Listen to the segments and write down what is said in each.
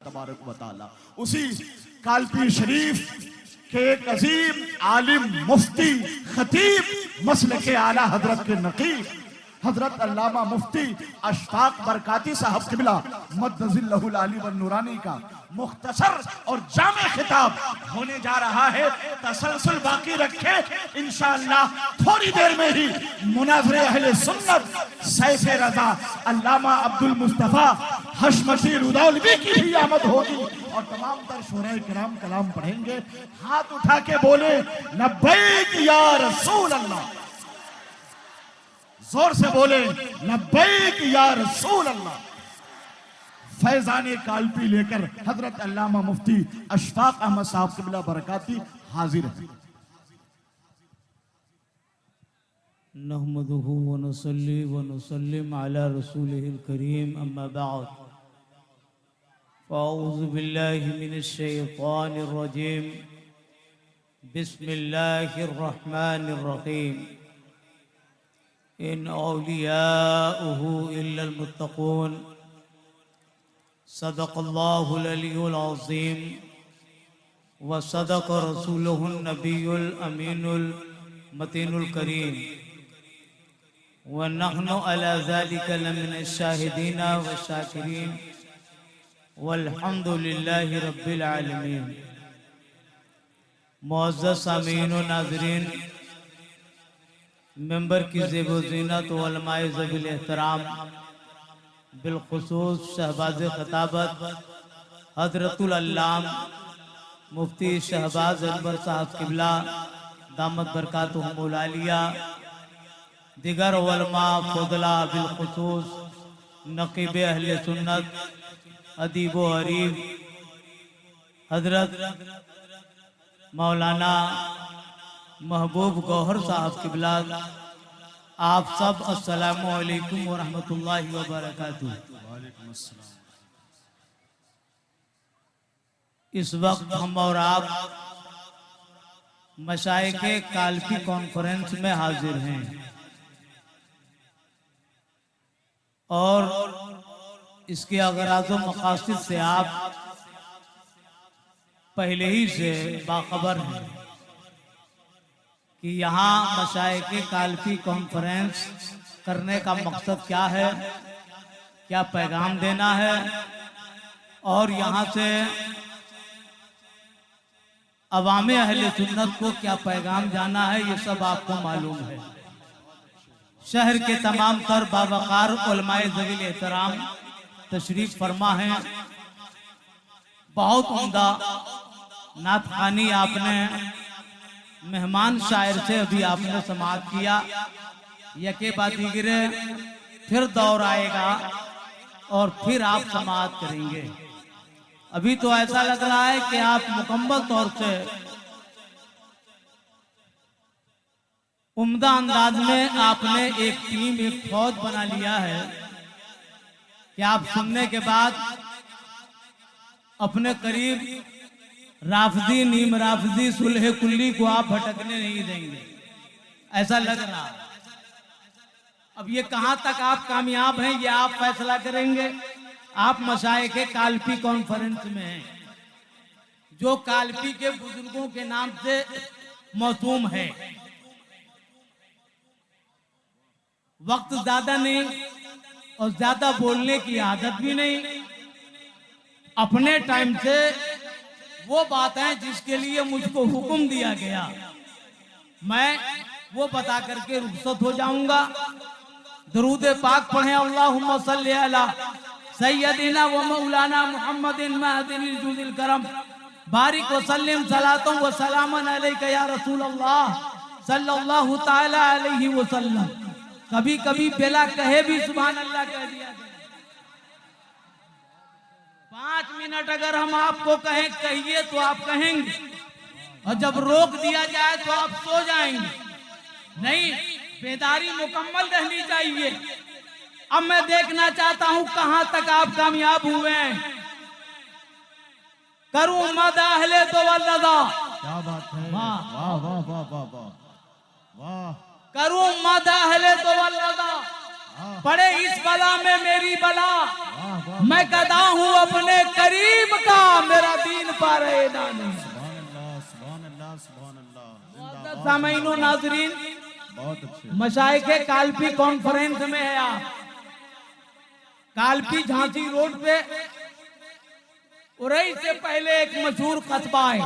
तबारक व तआला। उसी कालपी शरीफ के एक अजीम आलिम मुफ्ती खतीब मसलक आला हजरत के नकीब हजरत अल्लामा मुफ्ती अशफाक बरकाती साहब किबला मद्दजिल्लहुल आली व नूरानी का मुख्तसर और जामे खिताब होने जा रहा है। तसलसल बाकी रखे, इंशाअल्लाह थोड़ी देर में ही मुनाज़रे अहले सुन्नत सैफ़े रज़ा अल्लामा अब्दुल मुस्तफ़ा हशमती रुदौलवी की भी आमद होगी और तमाम तर शोराए किराम कलाम पढ़ेंगे। हाथ उठा के बोले लब्बैक या रसूल अल्लाह, जोर से बोले लब्बैक या रसूल अल्लाह। फैजाने कालपी लेकर हजरत अल्लामा मुफ्ती अशफाक अहमद साहब क़िबला बरकाती हाजिर है। नहमदुहु व नसल्ली व नुसल्लिम अला रसूलिहिल करीम, अम्मा बाद। फ़अऊज़ु बिल्लाहि मिनश शैतानिर रजीम, बिस्मिल्लाहिर रहमानिर रहीम। इन औलियाउहु इल्लल मुत्तक़ून, सदक़ल्लाहुल अलियुल अज़ीम व सदक़ रसूलुहुन नबियुल अमीनुल मतीनुल करीम व नहनु अला ज़ालिका लमिनश शाहिदीन व शाकिरीन वल्हम्दुलिल्लाहि रब्बिल आलमीन। मुअज़्ज़ज़ सामीईन व नाज़रीन, मेंबर की ज़ेब ज़ीनत व उलमाए ज़वील एहतराम, बिलखुसूस शहबाज़ खताबत हज़रतुल अल्लाम मुफ्ती शहबाज अनवर साहब क़िबला दामत बरकातुहुमुल आलिया, दिगर उलमा फ़ुज़ला, बिलखुसूस नक़ीब अहले सुन्नत अदीब व अरीब हज़रत मौलाना महबूब गौहर साहब क़िबला, आप सब अस्सलामु अलैकुम व रहमतुल्लाहि व बरकातुहू। इस वक्त हम और आप मशाइखे कालपी कॉन्फ्रेंस में हाजिर हैं और इसके अगराज़ व मक़ासिद से आप पहले ही से बाखबर हैं कि यहाँ मशाइखे कालपी कॉन्फ्रेंस करने का मकसद क्या है, क्या पैगाम देना है और यहाँ से अवामे अहले सुन्नत को क्या पैगाम जाना है, ये सब आपको मालूम है। शहर के तमाम तर बावकार उलमाए ज़वील एहतराम तशरीफ फरमा है। बहुत उम्दा नात ख़ानी आपने मेहमान शायर से अभी आपने समाअत किया, यके बाद दीगरे फिर दौर आएगा और फिर आप समाअत करेंगे। अभी तो ऐसा लग रहा है कि आप मुकम्मल तौर से उम्दा अंदाज में आपने एक टीम, एक फौज बना लिया है कि आप सुनने के बाद अपने करीब राफजी, नीम राफजी, सुलह कुल्ली को आप भटकने नहीं देंगे, ऐसा लग रहा है। अब ये कहां तक आप कामयाब हैं, ये आप फैसला करेंगे। आप मशाइखे कालपी कॉन्फ्रेंस में हैं, जो कालपी के बुजुर्गों के नाम से मौसूम है। वक्त ज्यादा नहीं और ज्यादा बोलने की आदत भी नहीं। अपने टाइम से वो बात है जिसके लिए मुझको हुक्म दिया गया, मैं वो बता करके रुखसत हो जाऊंगा। दरूद पाक पढ़े, अल्लाहुम्मा सल्ली अला सय्यदिना व मौलाना मुहम्मदिन महदिनिल जुदिल करम बारिक व सल्लिम सलातुम व सलामन अलैका या रसूल अल्लाह सल्लल्लाहु तआला अलैहि वसल्लम। कभी कभी बेला कहे भी सुभान अल्लाह कह दिया। 5 मिनट अगर हम आपको कहें कहिए तो आप कहेंगे, और जब रोक दिया जाए तो आप सो जाएंगे। नहीं, बेदारी मुकम्मल रहनी चाहिए। अब मैं देखना चाहता हूं कहां तक आप कामयाब हुए हैं। करूं मद अहले तो वल्लदा, क्या बात है, वाह वाह वाह वाह वाह वाह, करूं मद अहले तो वल्लदा, पड़े इस बला में मेरी बला, मैं गदा हूँ अपने करीब का, मेरा दीन पा रहे नानी। सामईनो नाजरीन, बहुत अच्छे। मशाइखे कालपी कॉन्फ्रेंस में है आप, कालपी झांसी रोड पे उरई से पहले एक मशहूर कस्बा है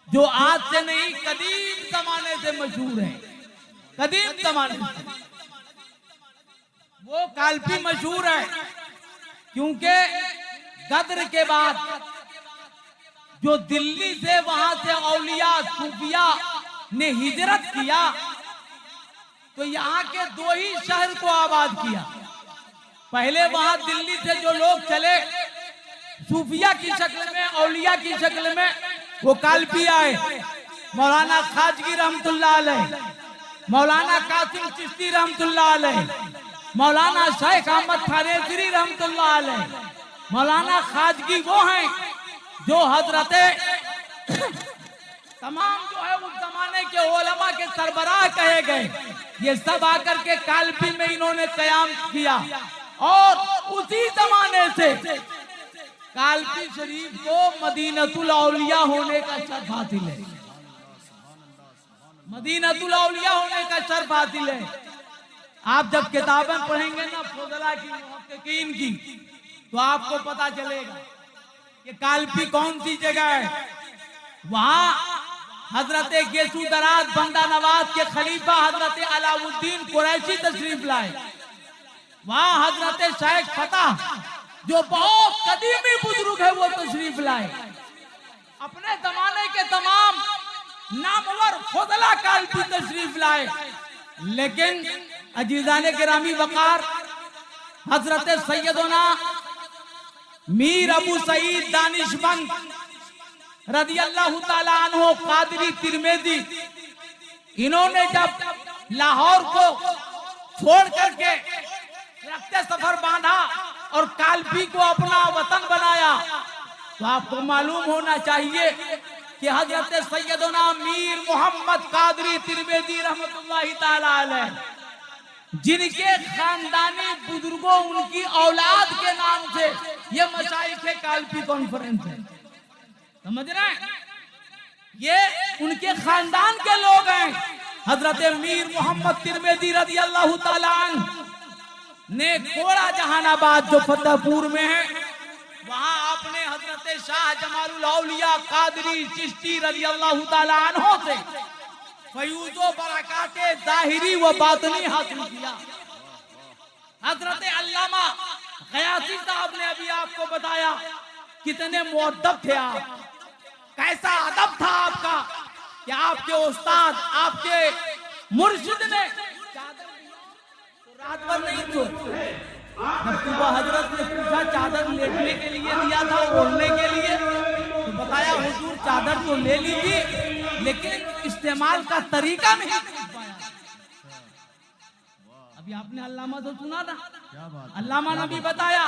जो आज से नहीं कदीम जमाने से मशहूर है, कदीम जमाने से। वो कालपी मशहूर है क्योंकि गद्र के बाद जो दिल्ली से वहां से औलिया सूफिया ने हिजरत किया तो यहाँ के दो ही शहर को आबाद किया। पहले वहां दिल्ली से जो लोग चले सूफिया की शक्ल में, औलिया की शक्ल में, वो कालपी आए। मौलाना खाजगी रहमतुल्लाह अलैह, मौलाना कासिम चिश्ती रहमतुल्लाह अलैह, मौलाना शेख अहमद थानेसरी रहमतुल्लाह अलैह। मौलाना खाजगी वो हैं जो हजरते तमाम जो है उस जमाने के उलमा के सरबराह कहे गए। ये सब आकर के कालपी में इन्होंने कयाम किया और उसी जमाने से कालपी शरीफ को मदीनतुल औलिया होने का शर्फ हासिल है, मदीनतुल औलिया होने का शर्फ हासिल है। आप जब किताबें पढ़ेंगे ना फुज़ला की, मुहक्किकीन की, तो आपको पता चलेगा कि कालपी कौन सी जगह है। वहां हजरत गेसू दराज बंदा नवाज के खलीफा हजरत अलाउद्दीन कुरैशी तशरीफ लाए। वहां हजरत शेख फतह जो बहुत कदीमी बुजुर्ग है वो तशरीफ लाए। अपने जमाने के तमाम नामवर फुज़ला कालपी तशरीफ लाए। लेकिन अजीजाने गिरामी वकार हजरत सैयदना मीर अबू सईद दानिशमंद रदियल्लाहु ताला अन्हु कादरी तिरमिजी, इन्होंने जब लाहौर को छोड़ करके रखते सफर बांधा और कालपी को अपना वतन बनाया, तो आपको मालूम होना चाहिए कि हजरत सैयदना मीर मोहम्मद कादरी तिरमिजी रहमतुल्लाहि ताला अलैह, जिनके खानदानी बुजुर्गों उनकी औलाद के नाम से ये मशाइखे कालपी कॉन्फ्रेंस है, समझ रहे हैं? ये उनके खानदान के लोग हैं। हजरत मीर मोहम्मद तिरमिजी रदियल्लाहु ताला अन्हु ने कोड़ा जहानाबाद जो फतेहपुर में है, वहां आपने हजरत शाह जमालुल औलिया कादरी चिश्ती रदियल्लाहु ताला अन्हु से फयूज़ो बरकाते ज़ाहिरी व बातिनी हासिल किया। हजरत अल्लामा गयासी साहब ने अभी आपको बताया कितने मुअद्दब थे आप, कैसा अदब था आपका कि आपके उस्ताद, आपके मुर्शिद ने रात भर नहीं सोए। जब सुबह हजरत ने पूछा चादर लेटने के लिए दिया था, ओढ़ने के लिए, तो बताया हुजूर चादर तो ले ली थी लेकिन इस्तेमाल का तरीका नहीं सीख पाया। अभी आपने अल्लामा तो सुना था, अल्लामा ने भी बताया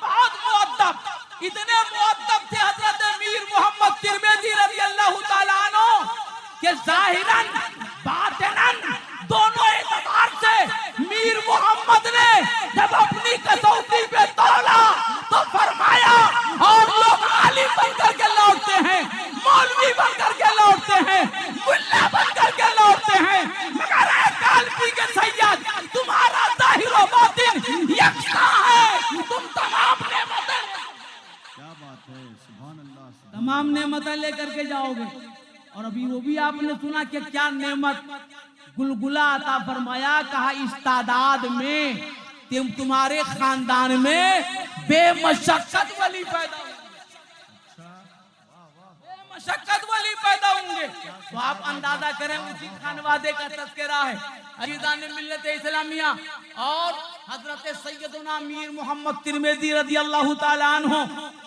बहुत मुअद्दब, इतने मुअद्दब थे हजरत मीर मोहम्मद तिरमिजी रज़ियल्लाहु ताला अन्हु कि जाहिरन बातिनन दोनों एतबार से मीर मोहम्मद ने जब अपनी कसौटी पे तौला तो फरमाया, और लोग आलिम बनकर के लौटते हैं, मौलवी बनकर के लौटते हैं, मुल्ला बनकर के लौटते हैं, मगर कालपी के सैयद तुम्हारा जाहिर व बातिन यकसा है, तुम तमाम नेमतें, क्या बात है, सुभान अल्लाह, तमाम नेमतें लेकर के जाओगे। और अभी वो भी आपने सुना कि क्या नेमत गुलगुला अता फरमाया, कहा इस तादाद में तुम्हारे खानदान में बेमशक्कत वली पैदा होंगे, बेमशक्कत वली पैदा होंगे। तो आप अंदाजा करें उसी खानवादे का तज़किरा है अजीज़ान मिल्लत इस्लामिया और हजरत सैयदना मीर मोहम्मद तिरमिजी रज़ियल्लाहु ताला अन्हु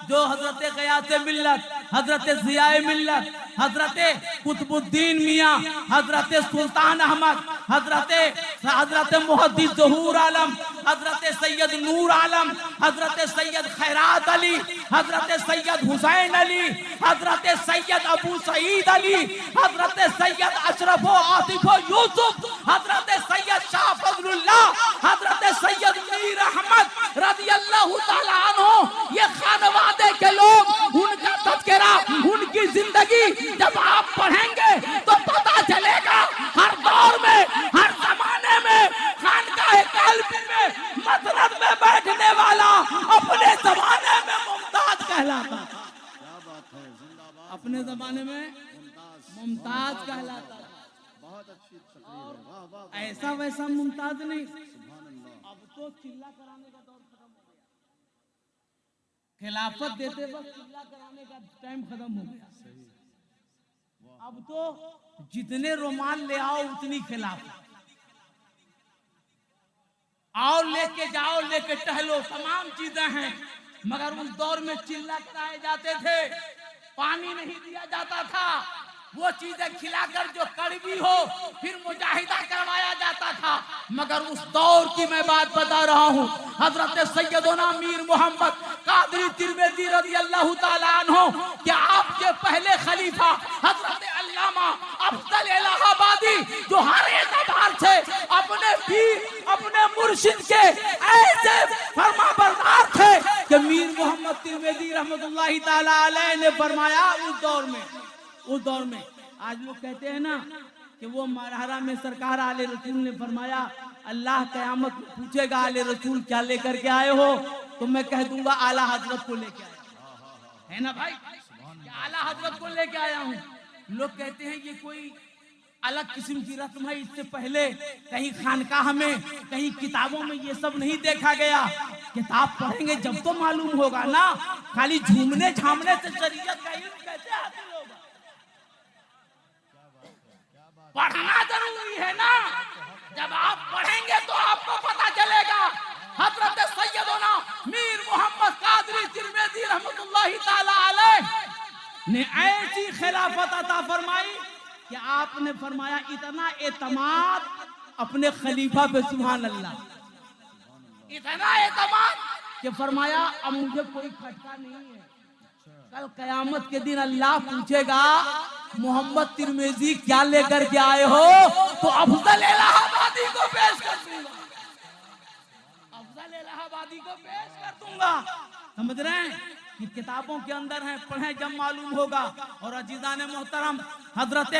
जो हजरत ग़ियास मिल्लत हजरत ज़ियाए मिल्लत, हजरत कुतुबुद्दीन मियाँ, हजरत सुल्तान अहमद, हजरत मुहद्दिस ज़हूर आलम, हजरत सैयद नूर आलम, हजरत सैयद खैरात अली, हजरत सैयद हुसैन अली, हजरत सैयद अबू सईद अली, हजरत सैयद अशरफ आतिफ यूसुफ, हजरत सैयद शाह फजलुल्लाह, हजरत सैयद मीर अहमद रज़ी अल्लाह ताला अन्हु, ये खानवादे के लोग, उनका तज़किरा, उनकी जिंदगी जब आप पढ़ेंगे तो पता चलेगा हर दौर में, हर जमाने में खानकाह कल्बी में मसनद में बैठने वाला अपने जमाने में मुमताज कहलाता था। अपने जमाने में मुमताज कहलाता था। ऐसा वैसा मुमताज नहीं। अब तो चिल्ला कराने का दौर खत्म हो गया। खिलाफत देते वक्त चिल्ला कराने का टाइम खत्म हो गया। अब तो जितने रुमाल ले आओ उतनी खिलाफत, आओ लेके जाओ, लेके टहलो, तमाम चीजें हैं। मगर उस दौर में चिल्ला कराए जाते थे, पानी नहीं दिया जाता था, वो चीजें खिलाकर जो कड़वी हो फिर मुजाहिदा करवाया जाता था। मगर उस दौर की मैं बात बता रहा हूँ। हजरत सैयदना मीर मोहम्मद कादरी तिरमिज़ी रज़ी अल्लाह ताला अन्हु कि आपके पहले खलीफा हजरत अल्लामा अफजल इलाहाबादी जो हर एतबार से अपने पीर, अपने मुर्शिद के ऐसे फरमाबरदार थे कि मीर मोहम्मद तिरमिज़ी रहमतुल्लाहि ताला अलैह ने फरमाया उस दौर में आज लोग कहते हैं ना कि वो मरहरा में सरकार आले रसूल ने फरमाया अल्लाह क़यामत में पूछेगा आले रसूल क्या लेकर के आए हो, तो मैं कह दूंगा आला हजरत को लेके आया है ना भाई, आला हजरत को लेके आया हूँ। लोग कहते हैं ये कोई अलग किस्म की रस्म है, इससे पहले कहीं खानकाह में, कहीं किताबों में ये सब नहीं देखा गया। किताब पढ़ेंगे जब तो मालूम होगा ना, खाली झूमने झामने से शरीयत का इल्म कैसे हासिल होगा? पढ़ना जरूरी है ना। जब आप पढ़ेंगे तो आपको पता चलेगा। हजरत सैयदना मीर मोहम्मद कादरी तिरमिज़ी रहमतुल्लाहि ताला अलैह ने ऐसी खिलाफत अता फरमाई कि आपने फरमाया इतना एतमाद अपने खलीफा पे, सुभान अल्लाह, इतना एतमाद कि फरमाया अब मुझे कोई खटका नहीं है। कल कयामत के दिन अल्लाह पूछेगा मोहम्मद तिरमिज़ी क्या लेकर के आए हो, तो अफजल इलाहाबादी को पेश कर दूंगा, अफजल इलाहाबादी को पेश कर दूंगा। समझ रहे हैं कि किताबों के अंदर है, पढ़ें जब मालूम होगा। और अजीज़ान मोहतरम हजरत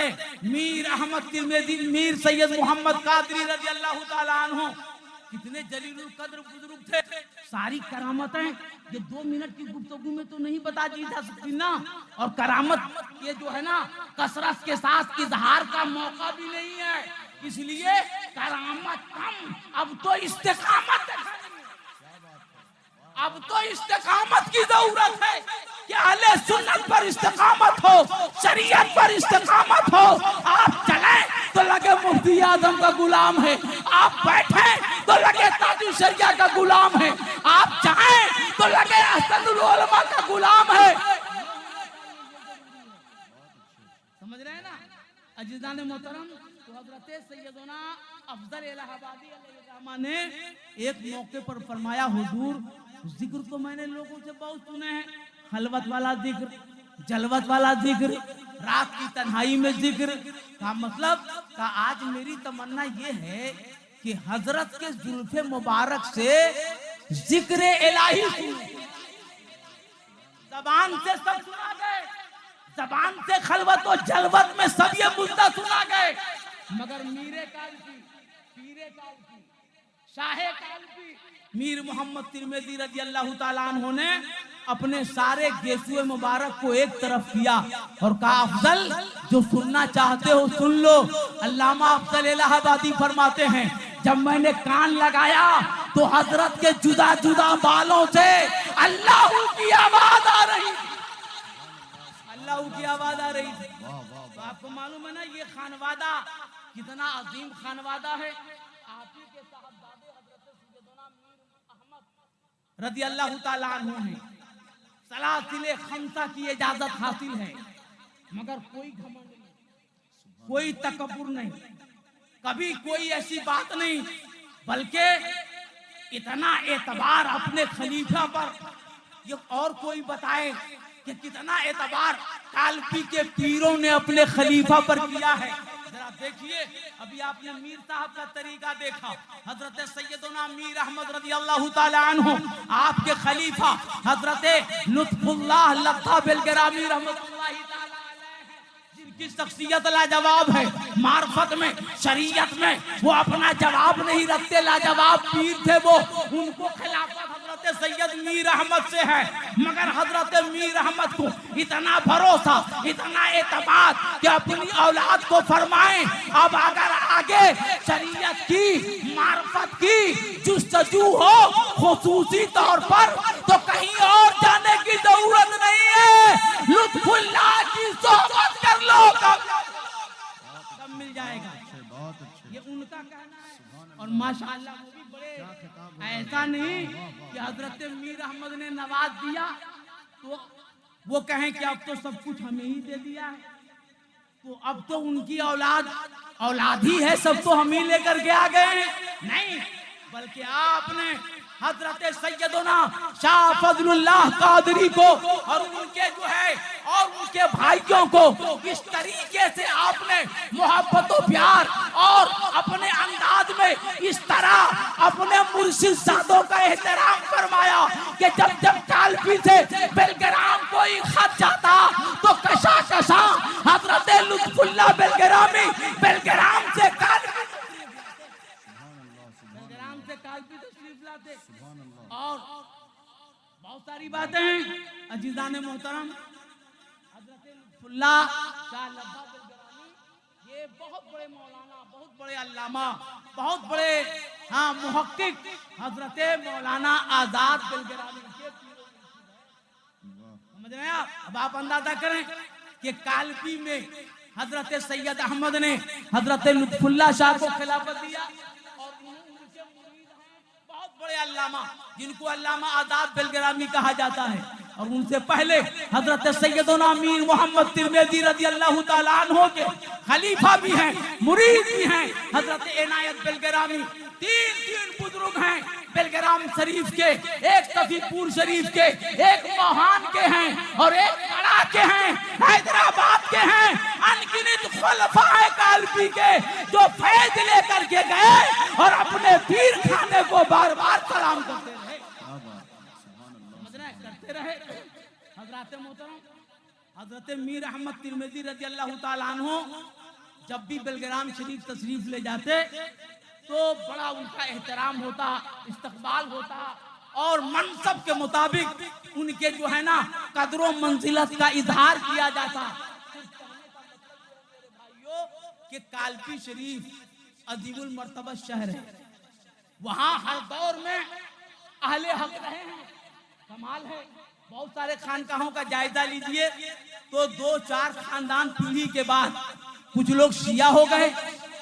मीर अहमद तिरमिज़ी, मीर सैयद मोहम्मद कादरी रज़ी अल्लाह ताला अन्हु कितने जलीलुल कद्र बुजुर्ग थे। सारी करामतें ये 2 मिनट की गुफ्तगू में तो नहीं बता दी जा सकती ना। और करामत ये जो है ना कसरत के साथ इजहार का मौका भी नहीं है, इसलिए करामत कम। अब तो इस्तिकामत, अब तो इस्तिकामत की जरूरत है कि अहले सुन्नत पर इस्तिकामत हो, शरीयत पर इस्तिकामत हो। आप चलें तो लगे मुफ्ती आजम का गुलाम है, आप बैठे तो लगे ताजुल शरिया का गुलाम है, आप चाहें तो लगे अहसनुल उलमा का गुलाम है। समझ रहे हैं ना अजीज़ान मोहतरम। तो हजरत सैयदना अफजल इलाहाबादी अलैहिर्रहमा ने एक मौके पर फरमाया हुजूर जिक्र तो मैंने लोगों से बहुत सुने हैं, खलवत वाला जिक्र, जलवत वाला जिक्र, रात की तन्हाई में जिक्र का मतलब का आज मेरी तमन्ना ये है कि हजरत के जुल्फे मुबारक से जिक्र इलाही जबान से सब सुना गए, जबान से खलवत और जलवत में सब ये मुद्दा सुना गए। मगर मीरे काल की, पीरे काल की, शाहे काल की मीर मोहम्मद तिरमिज़ी रज़ी अल्लाह ताला अन्हु ने अपने सारे गेसुए मुबारक को एक तरफ किया और कहा अफजल जो सुनना चाहते हो सुन लो। अल्लामा अफजल इलाहाबादी फरमाते हैं जब मैंने कान लगाया तो हजरत के जुदा जुदा बालों से अल्लाह की आवाज आ रही, अल्लाह की आवाज आ रही थी। तो आपको मालूम है ना ये खानवादा कितना अजीम खानवादा है। आप ही के साहबजादे हजरत सैयदना मीर अहमद रज़ी अल्लाह ताला अन्हु हैं। सलासिले खमसा की इजाजत हासिल है, मगर कोई घमंड नहीं, कोई तकब्बुर नहीं, कभी कोई ऐसी बात नहीं, बल्कि इतना एतबार अपने खलीफा पर, ये और कोई बताए कि कितना एतबार कालपी के पीरों ने अपने खलीफा पर किया है। जरा देखिए, अभी आपने मीर साहब का तरीका देखा, हजरत सैयदना मीर अहमद रजी अल्लाह ताला अन्हु, आपके खलीफा हजरत लुत्फुल्लाह लत्था बेलगरामी रहमतुल्लाह ताला अलैह, जिनकी शख्सियत लाजवाब है, मार्फत में, शरीयत में वो अपना जवाब नहीं रखते, लाजवाब पीर थे वो, उनको खिलाफत हजरत सैयद मीर अहमद से है, मगर हजरत मीर अहमद को इतना भरोसा, इतना एतमाद कि अपनी औलाद को फरमाएं, अब अगर आगे शरीयत की, मार्फत की जुस्तजू हो खुसूसी तौर पर, तो कहीं और जाने की जरूरत नहीं है, लुत्फुल्लाह की सोहबत कर लो, कब मिल जाएगा। ये उनका कहना है, और माशाअल्लाह वो भी बड़े, ऐसा नहीं कि हजरत मीर अहमद ने नवाज दिया तो वो कहें कि अब तो सब कुछ हमें ही दे दिया है, तो अब तो उनकी औलाद ही है, सब तो हम ही लेकर के आ गए हैं, नहीं, बल्कि आपने हजरत सैयदना शाह फजलुल्लाह कादरी को और उनके जो है और उनके भाइयों को इस तरीके से आपने मोहब्बत और प्यार और अपने अंदाज में इस तरह अपने मुर्शिद सादों का एहतराम फरमाया कि जब जब कालपी से बेलग्राम कोई खत जाता तो कशा कशा हजरत लुत्फुल्लाह बेलग्रामी बेलग्राम से कालपी तशरीफ लाते, और बहुत सारी बातें हैं। अजीजान मोहतरम, हजरत लुत्फुल्लाह शाह लब्बा बेलग्रामी, ये बहुत बड़े मौलाना, बहुत बड़े अल्लामा, बहुत बड़े मुहक्किक हजरत मौलाना आजाद बेलग्रामी के समझ रहे हैं आप। अब आप अंदाजा करें कि कालपी में हजरत सैयद अहमद ने हजरत लुत्फुल्लाह शाह को खिलाफत दिया, बड़े अल्लामा जिनको अल्लामा आजाद बेलग्रामी कहा जाता है, और उनसे पहले हजरत सैयदना मीर मोहम्मद तिरमिजी रजी अल्लाह ताला अन्हु के खलीफा भी हैं, मुरीद भी हैं हजरत इनायत बेलग्रामी। तीन बुजुर्ग हैं बेलग्राम शरीफ के, एक सफीपुर शरीफ के, एक मोहान के हैं और एक कड़ा के हैं, हैदराबाद के हैं। अनगिनत खुलफाए कालपी के जो फैज लेकर के गए और अपने पीर खाने को बार बार सलाम करते रहे, करते रहे। हजरत मोहतरम हजरत मीर अहमद तिरमिजी रजी अल्लाह ताला अन्हु जब भी बेलग्राम शरीफ तशरीफ ले जाते तो बड़ा उनका एहतराम होता, इस्तकबाल होता, और मनसब के मुताबिक उनके जो है ना कदरों मंजिलत का इजहार किया जाता। भाइयों कि कालपी शरीफ अजीमुल मर्तबा शहर है, वहाँ हर दौर में अहले हक रहे हैं, कमाल है। बहुत सारे खानकाहों का जायजा लीजिए तो 2-4 खानदान पीढ़ी के बाद कुछ लोग शिया हो गए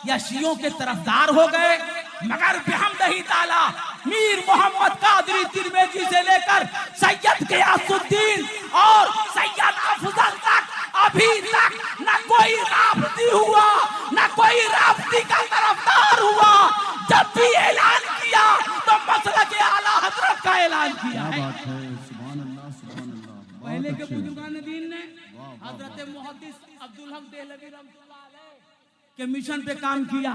या शियों के तरफदार हो गए, मगर बिहम्दिही ताला मीर मोहम्मद कादरी तिरमिजी से लेकर सैयद गियासुद्दीन और सैयद अफजल तक अभी तक न कोई राफ्ती हुआ, न कोई राफ्ती का तरफदार हुआ। जब भी ऐलान किया तो मसलक आला हजरत का ऐलान किया है। पहले के बुजुर्गान दीन ने हजरत मुहद्दिस अब्दुल हक देहलवी रहमतुल्लाह अलैह के मिशन पे काम किया।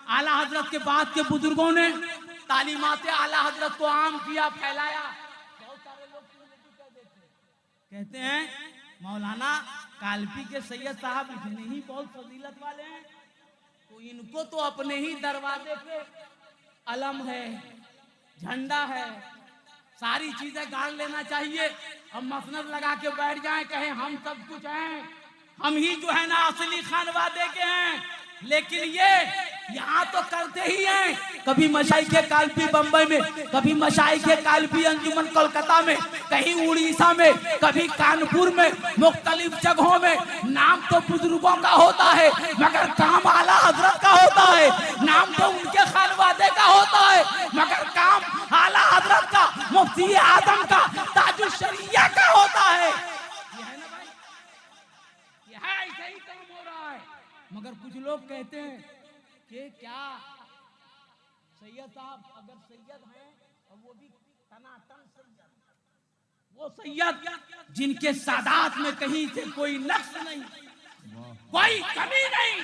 आला हजरत के बाद के बुजुर्गों ने तालीमात आला हजरत को आम किया, फैलाया। बहुत सारे लोग कहते हैं मौलाना कालपी के सैयद साहब इतने ही बहुत फजीलत वाले हैं, तो इनको तो अपने ही दरवाजे पे अलम है, झंडा है, सारी चीजें गाड़ लेना चाहिए। हम मसनद लगा के बैठ जाएं, कहें हम सब कुछ हैं, हम ही जो है ना असली खानवादे के हैं। लेकिन ये यहाँ तो करते ही हैं, कभी मशाइखे कालपी बम्बई में, कभी मशाइखे कालपी अंजुमन कोलकाता में, कहीं उड़ीसा में, कभी कानपुर में, मुख्तलिफ जगहों में। नाम तो बुजुर्गों का होता है मगर काम आला हजरत का होता है, नाम तो उनके खानवादे का होता है मगर काम आला हजरत का, मुफ्ती आजम का, ताज ताजु शरिया का होता है। ये है ना भाई, ये है, ऐसा ही काम हो रहा है। मगर कुछ लोग कहते हैं कि क्या सैयद साहब अगर सैयद हैं और वो भी तनातन सैयद, वो सैयद जिनके सादात में कहीं से कोई नक्श नहीं, कोई कमी नहीं,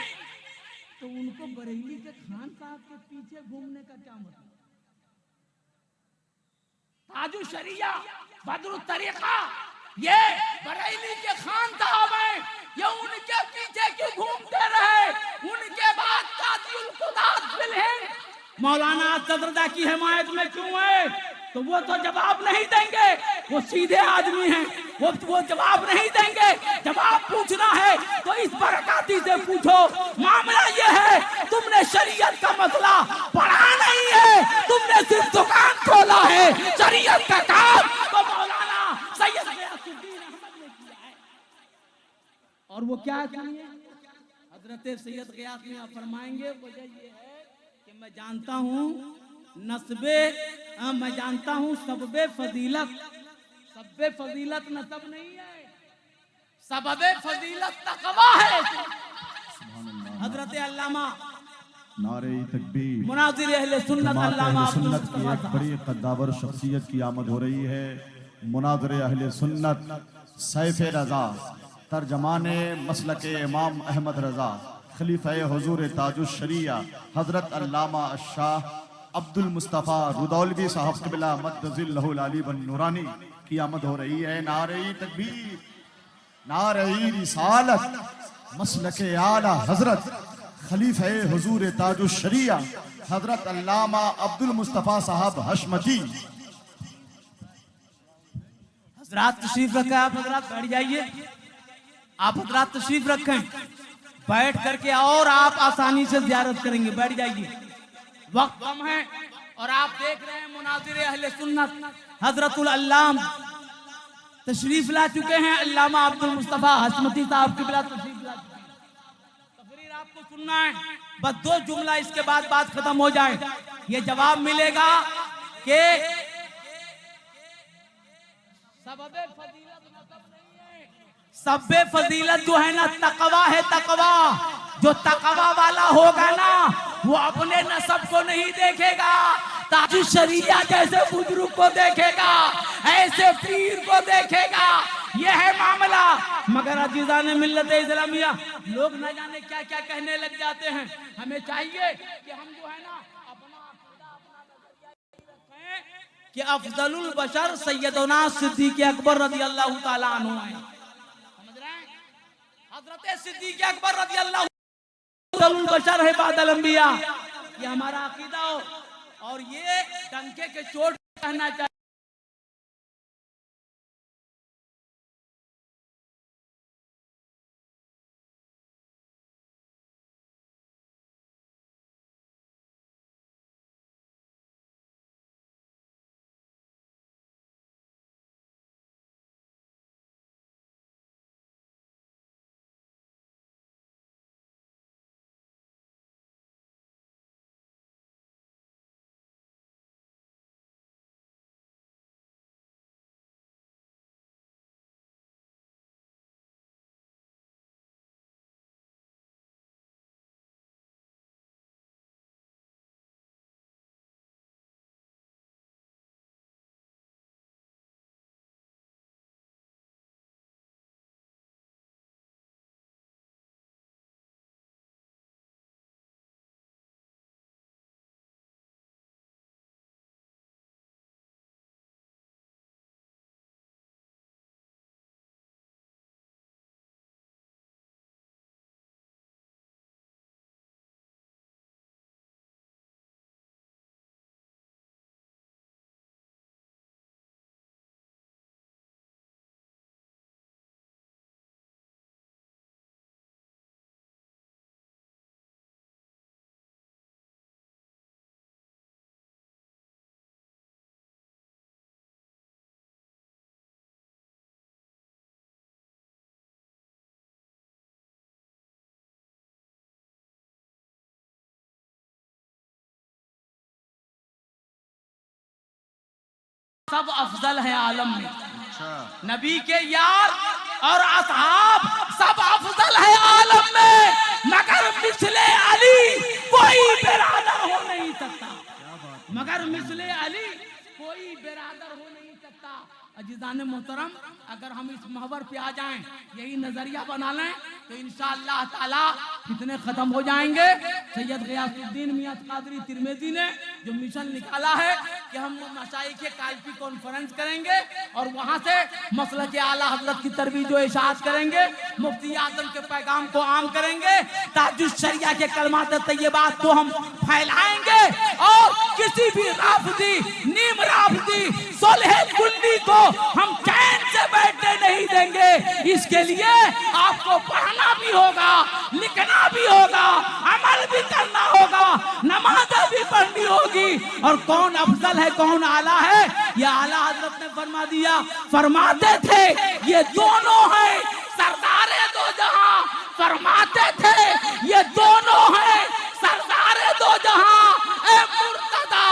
तो उनको बरेली के खान साहब के पीछे घूमने का क्या मतलब? ताजु शरिया बदरु तरीका ये बरेली के खान साहब हैं, ये उनके पीछे क्यों घूमते रहे? उनके बाद कातिल खुदात फिलहिंद मौलाना सदरदा की हिमायत में क्यों है? तो वो तो जवाब नहीं देंगे, वो सीधे आदमी हैं, वो जवाब नहीं देंगे। जवाब पूछना है तो इस बरकाती से पूछो। मामला ये है तुमने शरीयत का मसला पढ़ा नहीं है, तुमने सिर्फ दुकान खोला है। शरीयत का काम तो मौलाना सैयद गयासुद्दीन अहमद ने किया है। और वो क्या चाहिए? हजरत सैयद गयास में फरमाएंगे वजह ये है कि मैं जानता हूँ नस्बे, मैं जानता हूँ सबबे फजीलत, सबबे फजीलत नसब नहीं है, सबबे फजीलत तकवा है। हजरत अल्लामा नारे तकबीर मुनाजिर अहले सुन्नत अल्लामा सुन्नत की एक बड़ी कद्दावर शख्सियत की आमद हो रही है। मुनाजिर अहले सुन्नत सैफ रजा तर्जमाने मसलक इमाम अहमद रजा खलीफा हुजूर ताजुश शरिया हजरत अल्लामा शाह अब्दुल मुस्तफ़ा रुदौलवी साहब क़िबला मद्दज़िल्लहुल अली बन नूरानी की आमद हो रही है। नारे तकबीर, नारे रिसालत, मसलक आला हजरत खलीफा हुजूर ताजुश शरिया हजरत अल्लामा अब्दुल मुस्तफ़ा साहब हशमती। हजरात तशरीफ रखें, आप हजरात बैठ जाइए, आप हजरात तशरीफ रखें, बैठ करके और आप आसानी से ज़ियारत करेंगे। बैठ जाइए, वक्त कम है और आप देख रहे हैं मुनाजिर अहले सुन्नत हजरतुल अल्लाम तशरीफ ला चुके हैं। अल्लामा अब्दुल मुस्तफ़ा हशमती साहब क़िबला तशरीफ ला चुके हैं। तकरीर आपको सुनना है, बस 2 जुमला इसके बाद बात खत्म हो जाए। ये जवाब मिलेगा कि सबबे फजीलत मतलब नहीं है, सबबे फजीलत जो है ना तकवा है। तकवा, जो तकवा वाला होगा ना वो अपने नसब को नहीं देखेगा, ताजु शरिया जैसे बुजुर्ग को देखेगा, ऐसे पीर को देखेगा। ये है मामला। मगर अजीज़ान मिल्लत इस्लामिया लोग न जाने क्या क्या कहने लग जाते हैं। हमें चाहिए कि हम जो है ना अपना नजरिया रखें कि अफजलुल बशर सैयदना सिद्दीक़ अकबर रज़ियल्लाहु ताला अन्हु हैं। समझ रहे हैं? हजरत सिद्दीक़ अकबर रज़ियल्लाहु अफजलुल बशर है बादल अंबिया। ये हमारा अकीदा हो और ये डंके के चोट कहना चाहिए। सब अफजल है आलम में। नबी के यार और असहाब सब अफजल है आलम में, मगर मिसले अली कोई बिरादर हो नहीं सकता, मगर मिसले अली कोई बिरादर हो नहीं सकता। अजीज़ान मोहतरम, अगर हम इस महवर पे आ जाएं, यही नजरिया बना लें, तो इंशाअल्लाह ताला फितने खत्म हो जाएंगे। सैयद ग़ियासुद्दीन मियां कादरी तिरमिज़ी ने जो मिशन निकाला है कि हम मशाइख के कायफी कॉन्फ्रेंस करेंगे और वहां से मसलक के आला हजरत की तरवीज व इशाअत करेंगे, मुफ्ती आजम के पैगाम को आम करेंगे, ताजुश शरिया के कलमात तय्यबात को हम फैलाएंगे और किसी भी राफदी, नीम राफदी, सोलह कुल्ली को हम चैन से बैठने नहीं देंगे। इसके लिए आपको पढ़ना भी होगा, लिखना भी होगा, अमल भी करना होगा, नमाज भी पढ़नी होगी। और कौन अफजल है, कौन आला है, ये आला हजरत ने फरमा दिया, फरमाते थे ये दोनों हैं सरदारे दो जहां, फरमाते थे ये दोनों हैं सरदारे दो जहां। ए मुर्तदा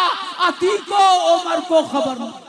अतीको उमर को खबर